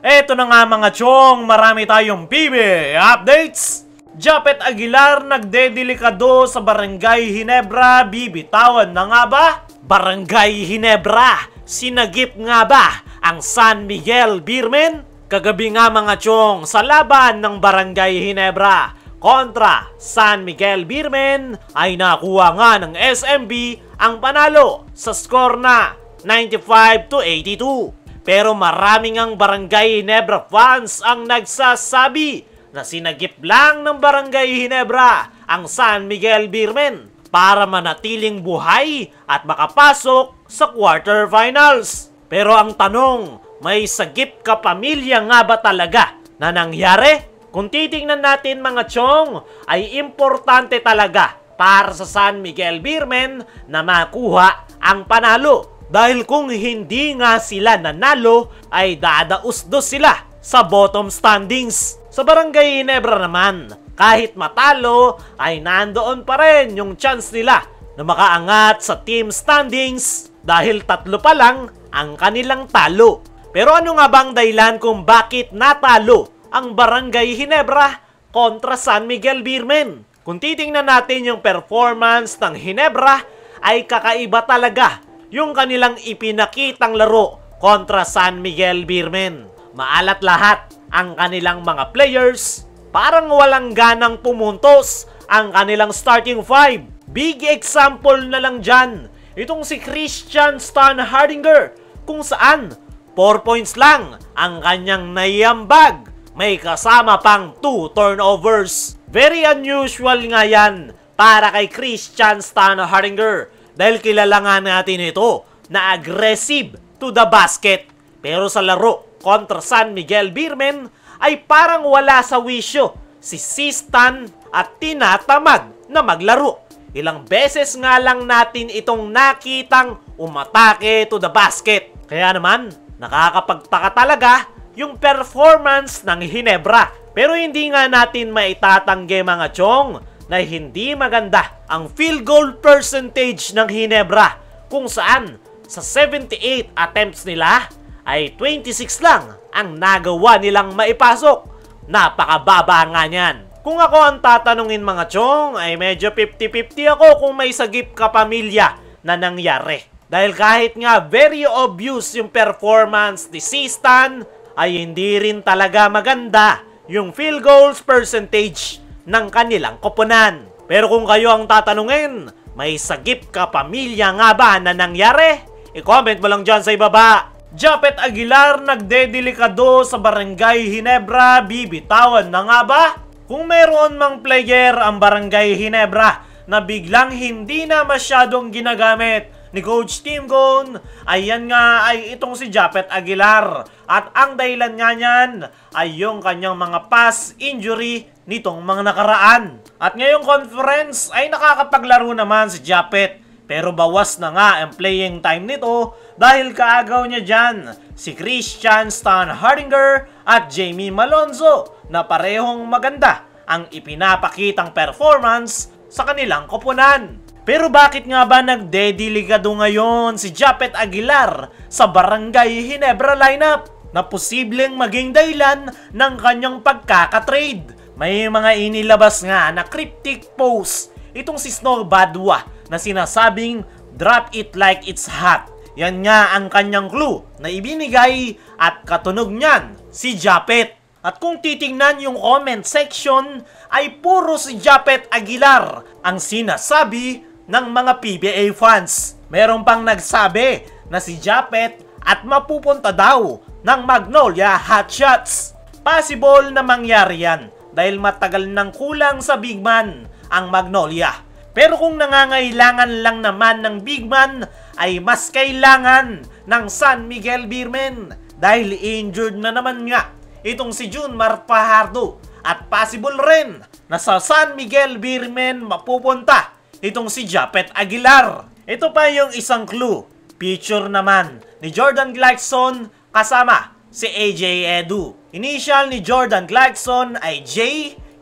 Eto na nga mga chong, marami tayong PB updates. Japet Aguilar nagdedelikado sa Barangay Ginebra, bibitawan na nga ba? Barangay Ginebra, sinagip nga ba ang San Miguel Beermen? Kagabi nga mga chong, sa laban ng Barangay Ginebra kontra San Miguel Beermen ay nakuha nga ng SMB ang panalo sa score na 95-82. Pero maraming ang Barangay Ginebra fans ang nagsasabi na sinagip lang ng Barangay Ginebra ang San Miguel Beermen para manatiling buhay at makapasok sa quarterfinals. Pero ang tanong, may sagip ka pamilya nga ba talaga na nangyari? Kung titingnan natin mga chong, ay importante talaga para sa San Miguel Beermen na makuha ang panalo. Dahil kung hindi nga sila nanalo, ay dadaus-dos sila sa bottom standings. Sa Barangay Ginebra naman, kahit matalo, ay nandoon pa rin yung chance nila na makaangat sa team standings dahil 3 pa lang ang kanilang talo. Pero ano nga bang dahilan kung bakit natalo ang Barangay Ginebra kontra San Miguel Beermen? Kung titingnan natin yung performance ng Ginebra, ay kakaiba talaga yung kanilang ipinakitang laro kontra San Miguel Beermen. Maalat lahat ang kanilang mga players, parang walang ganang pumuntos ang kanilang starting 5. Big example na lang dyan, itong si Christian Stan Hardinger, kung saan 4 points lang ang kanyang naiambag. May kasama pang 2 turnovers. Very unusual nga yan para kay Christian Stan Hardinger. Dahil kilala nga natin ito na aggressive to the basket. Pero sa laro kontra San Miguel Beermen ay parang wala sa wisyo si Stan at tinatamad na maglaro. Ilang beses nga lang natin itong nakitang umatake to the basket. Kaya naman, nakakapagtaka talaga yung performance ng Ginebra. Pero hindi nga natin maitatanggi mga chong na hindi maganda ang field goal percentage ng Ginebra, kung saan sa 78 attempts nila ay 26 lang ang nagawa nilang maipasok. Napakababa nga niyan. Kung ako ang tatanungin mga chong, ay medyo 50-50 ako kung may sagip ka pamilya na nangyari. Dahil kahit nga very obvious yung performance ni Stan, ay hindi rin talaga maganda yung field goals percentage ng kanilang koponan. Pero kung kayo ang tatanungin, may sagip ka pamilya nga ba na nangyari? I-comment mo lang dyan sa ibaba. Japet Aguilar nagdedelikado sa Barangay Ginebra, bibitawan na nga ba? Kung meron mang player ang Barangay Ginebra na biglang hindi na masyadong ginagamit ni Coach Tim Cone, ayan nga ay itong si Japet Aguilar. At ang dahilan nga niyan ay yung kanyang mga past injury nitong mga nakaraan. At ngayong conference ay nakakapaglaro naman si Japet. Pero bawas na nga ang playing time nito dahil kaagaw niya dyan si Christian Stan Hardinger at Jamie Malonzo na parehong maganda ang ipinapakitang performance sa kanilang koponan. Pero bakit nga ba nagdedelikado ngayon si Japet Aguilar sa Barangay Ginebra lineup na posibleng maging dahilan ng kanyang pagkakatrade? May mga inilabas nga na cryptic post itong si Snow Badwa na sinasabing drop it like it's hot. Yan nga ang kanyang clue na ibinigay at katunog niyan si Japet. At kung titingnan yung comment section ay puro si Japet Aguilar ang sinasabi ng mga PBA fans. Meron pang nagsabi na si Japet at mapupunta daw ng Magnolia Hotshots. Possible na mangyari yan dahil matagal nang kulang sa big man ang Magnolia. Pero kung nangangailangan lang naman ng big man, ay mas kailangan ng San Miguel Beermen dahil injured na naman nga itong si Junmar Fajardo. At possible rin na sa San Miguel Beermen mapupunta itong si Japet Aguilar. Ito pa yung isang clue. Picture naman ni Jordan Clarkson kasama si AJ Edu. Initial ni Jordan Clarkson ay J,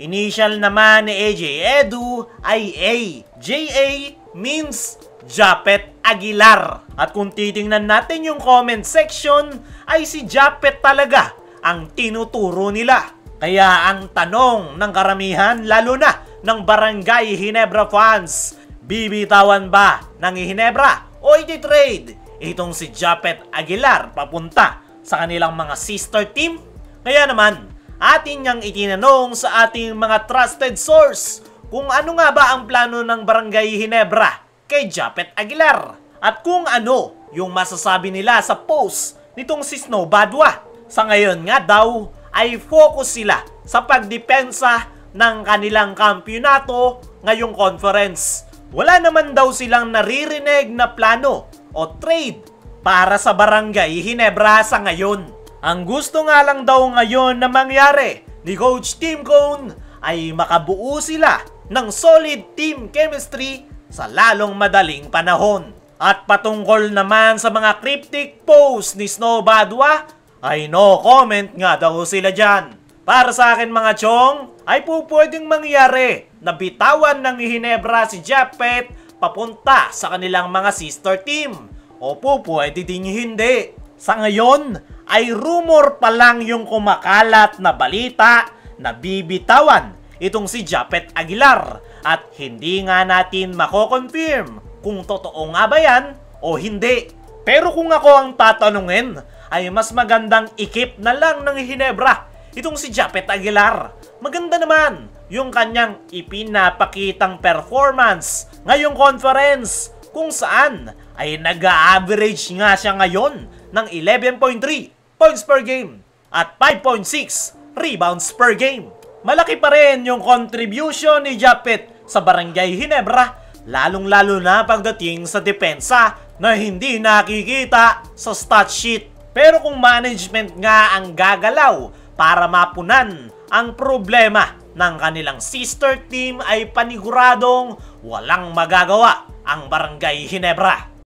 initial naman ni AJ Edu ay A. JA means Japet Aguilar. At kung titingnan natin yung comment section, ay si Japet talaga ang tinuturo nila. Kaya ang tanong ng karamihan, lalo na ng Barangay Ginebra fans, bibitawan ba ng Ginebra o iti-trade itong si Japet Aguilar papunta sa kanilang mga sister team? Kaya naman, atin niyang itinanong sa ating mga trusted source kung ano nga ba ang plano ng Barangay Ginebra kay Japet Aguilar at kung ano yung masasabi nila sa post nitong si Snow Badwa. Sa ngayon nga daw ay focus sila sa pagdepensa ng kanilang kampyonato ngayong conference. Wala naman daw silang naririnig na plano o trade para sa Barangay Ginebra sa ngayon. Ang gusto nga lang daw ngayon na mangyari ni Coach Tim Cone ay makabuo sila ng solid team chemistry sa lalong madaling panahon. At patungkol naman sa mga cryptic post ni Snow Badwa, ay no comment nga daw sila dyan. Para sa akin mga chong, ay pwedeng mangyari na bitawan ng Ginebra si Japet papunta sa kanilang mga sister team. O pwede ding hindi. Sa ngayon, ay rumor pa lang yung kumakalat na balita na bibitawan itong si Japet Aguilar at hindi nga natin mako-confirm kung totoo nga ba yan o hindi. Pero kung ako ang tatanungin, ay mas magandang ikip na lang ng Ginebra itong si Japet Aguilar. Maganda naman yung kanyang ipinapakitang performance ngayong conference kung saan ay nag-average nga siya ngayon ng 11.3 points per game at 5.6 rebounds per game. Malaki pa rin yung contribution ni Japet sa Barangay Ginebra, lalong-lalo na pagdating sa depensa na hindi nakikita sa stat sheet. Pero kung management nga ang gagalaw para mapunan ang problema ng kanilang sister team, ay paniguradong walang magagawa ang Barangay Ginebra.